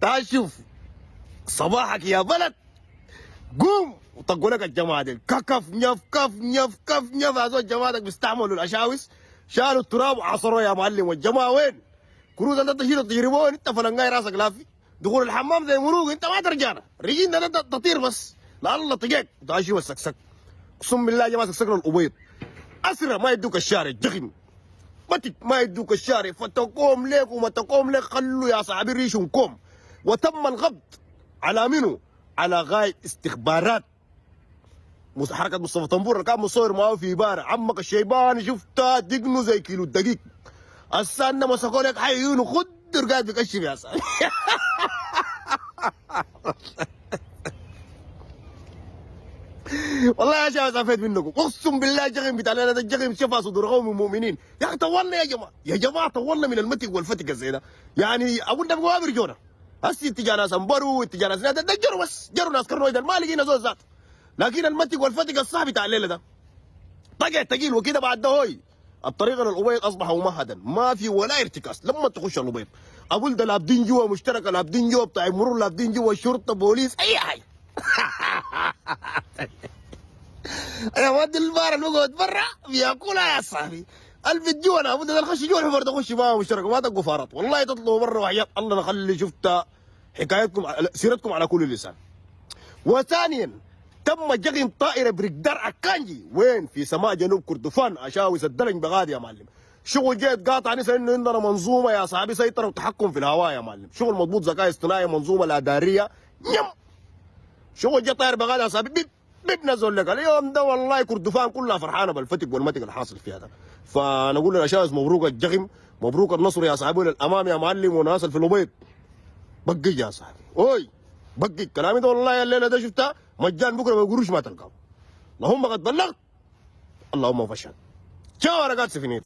تعال شوف صباحك يا بلد. قوم وطقوا لك الجماعه دي كف نف كف نف كف نف. هذول جماعتك بيستعملوا الاشاوس، شالوا التراب وعصروا يا معلم. والجماعه وين؟ كروز انت تشيل تجربون انت فلنقاي راسك لافي. دخول الحمام زي مروق انت ما ترجعنا. رجعنا انت تطير بس. لا الله طقيك. تعال شوف السكسك. اقسم بالله يا جماعه سكسكنا الابيض. اسرع ما يدوك الشارع جخم. متك ما يدوك الشارع فتقوم لك وما تقوم لك. خلوا يا صاحبي ريشهم. وتم الغض على منو؟ على غاية استخبارات حركة مصطفى طنبور اللي كان مصور معاه في بارع. عمك الشيباني شفتها دقنه زي كيلو الدقيق. السنة مسكوا لك حيونه خدر قاعد بكشف يا صاحبي. والله يا شباب استفيد منكم اقسم بالله. جغم بتاع لنا ده الجغم شفا صدور قوم مؤمنين. يا اخي طولنا يا جماعه، يا جماعه طولنا من المتك والفتك زي ده. يعني اقول لك ما بيرجونا. هسي اتجاه ناس امبرو اتجاه ناس ده جروا بس. جروا ناس كرنويدا ما لقينا زول ذات. لكن المتك والفتك الصح بتاع الليله ده طقع تقيل وكده. بعد ده هوي الطريق للابيض اصبح ممهدا، ما في ولا ارتكاز. لما تخش الابيض اقول ده لابدين جوا مشتركه، لابدين جوا بتاع مرور، لابدين جوا شرطه بوليس اي حاجه. يا ولد البار اللي بقعد برا بياكلها يا صاحبي. البيت جوا انا بدل الخش جوا الحفر تخش معاه مشترك ما تلقوا فارات. والله تطلعوا برا وحياة الله نخلي شفت حكايتكم سيرتكم على كل لسان. وثانيا تم جغم طائره بريكدار اكانجي وين في سماء جنوب كردفان اشاوس الدلج بغادي يا معلم. شغل جيت قاطع نسى انه عندنا منظومه يا صاحبي سيطره وتحكم في الهواء يا معلم. شغل مضبوط ذكاء اصطناعي منظومه الاداريه نم. شغل جا طاير بغادي يا صاحبي بنزل لك اليوم ده. والله كردفان كلها فرحانه بالفتك والمتك الحاصل فيها ده. فنقول للاشاوس مبروك الجغم، مبروك النصر يا صاحبي للامام يا معلم. وناس في الابيض بقي يا صاحبي اوي بقي كلامي ده. والله الليله ده شفتها مجان بكره بقروش ما تلقاه. اللهم قد بلغت اللهم فشل. شاو ورقات سفينيت.